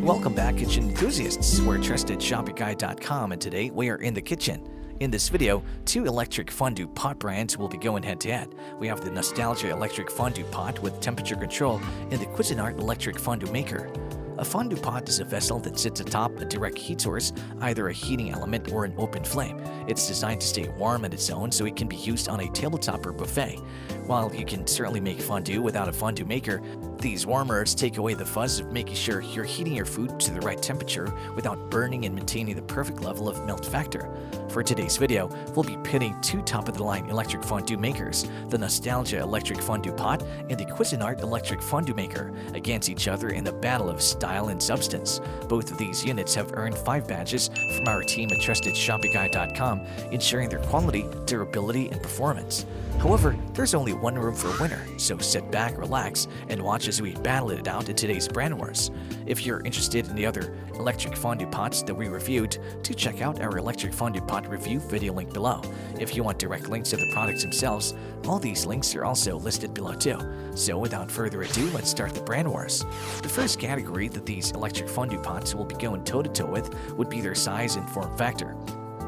Welcome back, kitchen enthusiasts. We're trustedshopperguide.com, and today we are in the kitchen. In this video, two electric fondue pot brands will be going head-to-head. We have the Nostalgia Electric Fondue Pot with temperature control and the Cuisinart Electric Fondue Maker. A fondue pot is a vessel that sits atop a direct heat source, either a heating element or an open flame. It's designed to stay warm on its own so it can be used on a tabletop or buffet. While you can certainly make fondue without a fondue maker, these warmers take away the fuzz of making sure you're heating your food to the right temperature without burning and maintaining the perfect level of melt factor. For today's video, we'll be pitting two top-of-the-line electric fondue makers, the Nostalgia Electric Fondue Pot and the Cuisinart Electric Fondue Maker, against each other in the battle of style and substance. Both of these units have earned 5 badges from our team at TrustedShoppingGuide.com, ensuring their quality, durability, and performance. However, there's only one room for a winner, so sit back, relax, and watch as we battle it out in today's brand wars. If you're interested in the other electric fondue pots that we reviewed, do check out our electric fondue pot review video link below. If you want direct links to the products themselves, all these links are also listed below too. So without further ado, let's start the brand wars. The first category that these electric fondue pots will be going toe-to-toe with would be their size and form factor.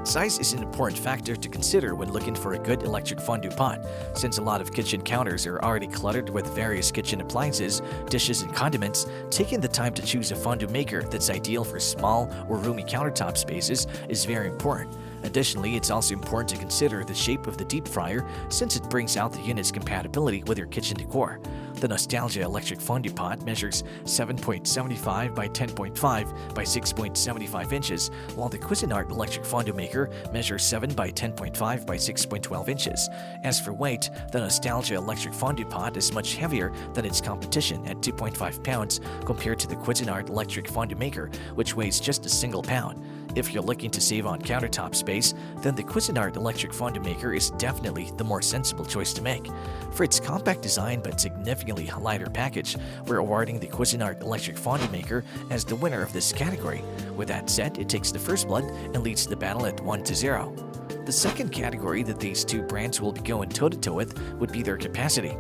Size is an important factor to consider when looking for a good electric fondue pot, since a lot of kitchen counters are already cluttered with various kitchen appliances, dishes, and condiments. Taking the time to choose a fondue maker that's ideal for small or roomy countertop spaces is very important. Additionally, it's also important to consider the shape of the deep fryer, since it brings out the unit's compatibility with your kitchen decor. The Nostalgia Electric Fondue Pot measures 7.75 by 10.5 by 6.75 inches, while the Cuisinart Electric Fondue Maker measures 7 by 10.5 by 6.12 inches. As for weight, the Nostalgia Electric Fondue Pot is much heavier than its competition at 2.5 pounds compared to the Cuisinart Electric Fondue Maker, which weighs just a single pound. If you're looking to save on countertop space, then the Cuisinart Electric Fondue Maker is definitely the more sensible choice to make. For its compact design but significantly lighter package, we're awarding the Cuisinart Electric Fondue Maker as the winner of this category. With that said, it takes the first blood and leads the battle at 1-0. The second category that these two brands will be going toe-to-toe with would be their capacity.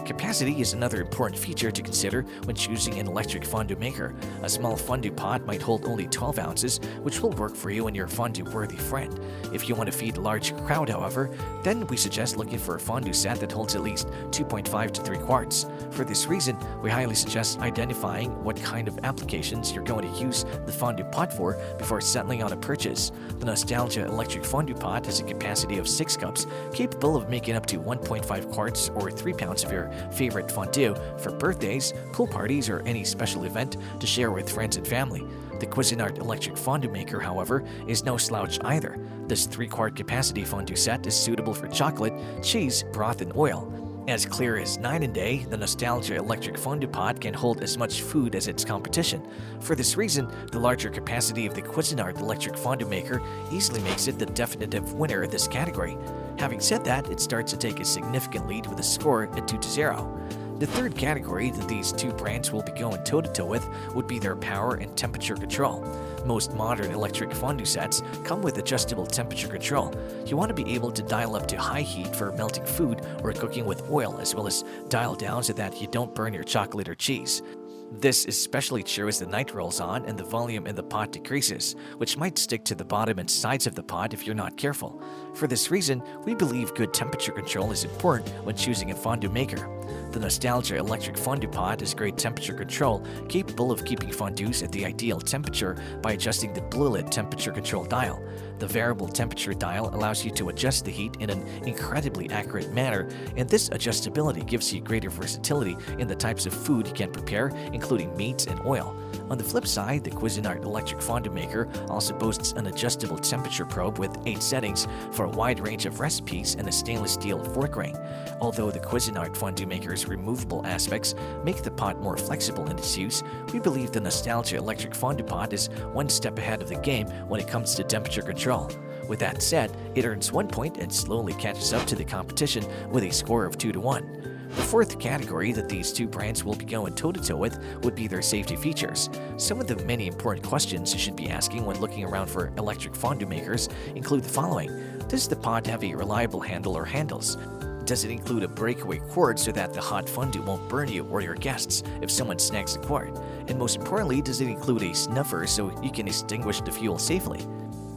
Capacity is another important feature to consider when choosing an electric fondue maker. A small fondue pot might hold only 12 ounces, which will work for you and your fondue-worthy friend. If you want to feed a large crowd, however, then we suggest looking for a fondue set that holds at least 2.5 to 3 quarts. For this reason, we highly suggest identifying what kind of applications you're going to use the fondue pot for before settling on a purchase. The Nostalgia Electric Fondue Pot has a capacity of 6 cups, capable of making up to 1.5 quarts or 3 pounds of your favorite fondue for birthdays, pool parties, or any special event to share with friends and family. The Cuisinart Electric Fondue Maker, however, is no slouch either. This 3-quart capacity fondue set is suitable for chocolate, cheese, broth, and oil. As clear as night and day, the Nostalgia Electric Fondue Pot can hold as much food as its competition. For this reason, the larger capacity of the Cuisinart Electric Fondue Maker easily makes it the definitive winner of this category. Having said that, it starts to take a significant lead with a score at 2-0. The third category that these two brands will be going toe-to-toe with would be their power and temperature control. Most modern electric fondue sets come with adjustable temperature control. You want to be able to dial up to high heat for melting food or cooking with oil, as well as dial down so that you don't burn your chocolate or cheese. This is especially true as the night rolls on and the volume in the pot decreases, which might stick to the bottom and sides of the pot if you're not careful. For this reason, we believe good temperature control is important when choosing a fondue maker. The Nostalgia Electric Fondue Pot has great temperature control, capable of keeping fondues at the ideal temperature by adjusting the blue-lit temperature control dial. The variable temperature dial allows you to adjust the heat in an incredibly accurate manner, and this adjustability gives you greater versatility in the types of food you can prepare, including meats and oil. On the flip side, the Cuisinart Electric Fondue Maker also boasts an adjustable temperature probe with 8 settings for a wide range of recipes and a stainless steel fork ring. Although the Cuisinart Fondue Maker's removable aspects make the pot more flexible in its use, we believe the Nostalgia Electric Fondue Pot is one step ahead of the game when it comes to temperature control. With that said, it earns 1 point and slowly catches up to the competition with a score of 2-1. The fourth category that these two brands will be going toe-to-toe with would be their safety features. Some of the many important questions you should be asking when looking around for electric fondue makers include the following. Does the pot have a reliable handle or handles? does it include a breakaway cord so that the hot fondue won't burn you or your guests if someone snags the cord? And most importantly, does it include a snuffer so you can extinguish the fuel safely?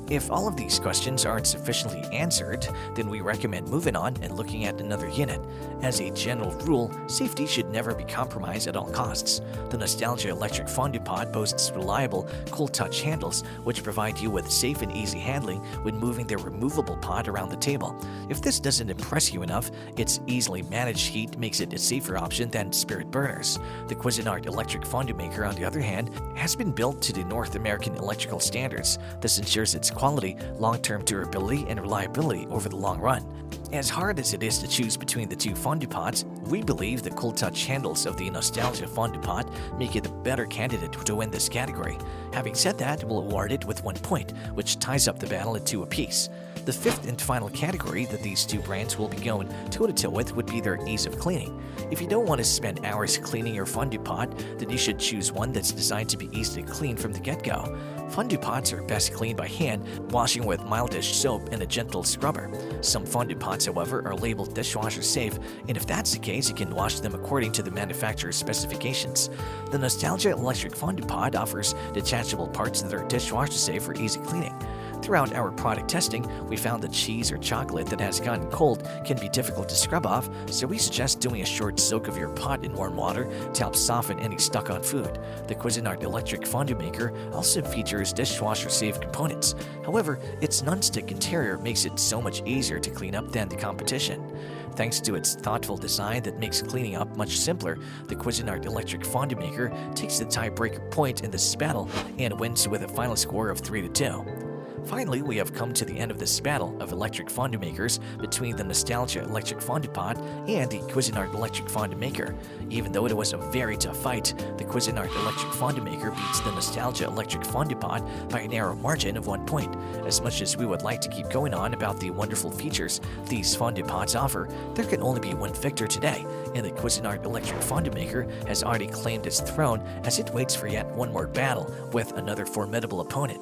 If all of these questions aren't sufficiently answered, then we recommend moving on and looking at another unit. As a general rule, safety should never be compromised at all costs. The Nostalgia Electric Fondue Pot boasts reliable, cool-touch handles, which provide you with safe and easy handling when moving their removable pot around the table. If this doesn't impress you enough, its easily managed heat makes it a safer option than spirit burners. The Cuisinart Electric Fondue Maker, on the other hand, has been built to the North American electrical standards. This ensures its quality, long-term durability, and reliability over the long run. As hard as it is to choose between the two fondue pots, we believe the cool touch handles of the Nostalgia Fondue Pot make it a better candidate to win this category. Having said that, we'll award it with 1 point, which ties up the battle at 2 apiece. The fifth and final category that these two brands will be going toe-to-toe with would be their ease of cleaning. If you don't want to spend hours cleaning your fondue pot, then you should choose one that's designed to be easy to clean from the get-go. Fondue pots are best cleaned by hand, washing with mild-dish soap and a gentle scrubber. Some fondue pots, however, are labeled dishwasher safe, and if that's the case, you can wash them according to the manufacturer's specifications. The Nostalgia Electric Fondue Pot offers detachable parts that are dishwasher safe for easy cleaning. Throughout our product testing, we found that cheese or chocolate that has gotten cold can be difficult to scrub off, so we suggest doing a short soak of your pot in warm water to help soften any stuck-on food. The Cuisinart Electric Fondue Maker also features dishwasher-safe components. However, its non-stick interior makes it so much easier to clean up than the competition. Thanks to its thoughtful design that makes cleaning up much simpler, the Cuisinart Electric Fondue Maker takes the tiebreaker point in this battle and wins with a final score of 3-2. Finally, we have come to the end of this battle of electric fondue makers between the Nostalgia Electric Fondue Pot and the Cuisinart Electric Fondue Maker. Even though it was a very tough fight, the Cuisinart Electric Fondue Maker beats the Nostalgia Electric Fondue Pot by a narrow margin of 1 point. As much as we would like to keep going on about the wonderful features these fondue pots offer, there can only be one victor today, and the Cuisinart Electric Fondue Maker has already claimed its throne as it waits for yet one more battle with another formidable opponent.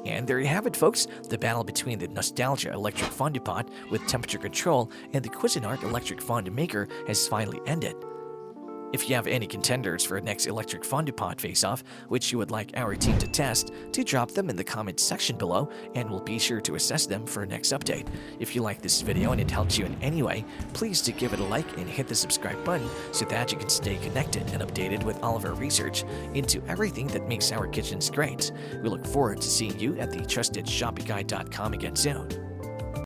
And there you have it, folks. The battle between the Nostalgia Electric Fondue Pot with temperature control and the Cuisinart Electric Fondue Maker has finally ended. If you have any contenders for next electric fondue pot face-off, which you would like our team to test, do drop them in the comments section below, and we'll be sure to assess them for next update. If you like this video and it helped you in any way, please do give it a like and hit the subscribe button so that you can stay connected and updated with all of our research into everything that makes our kitchens great. We look forward to seeing you at the trustedshopify.com again soon.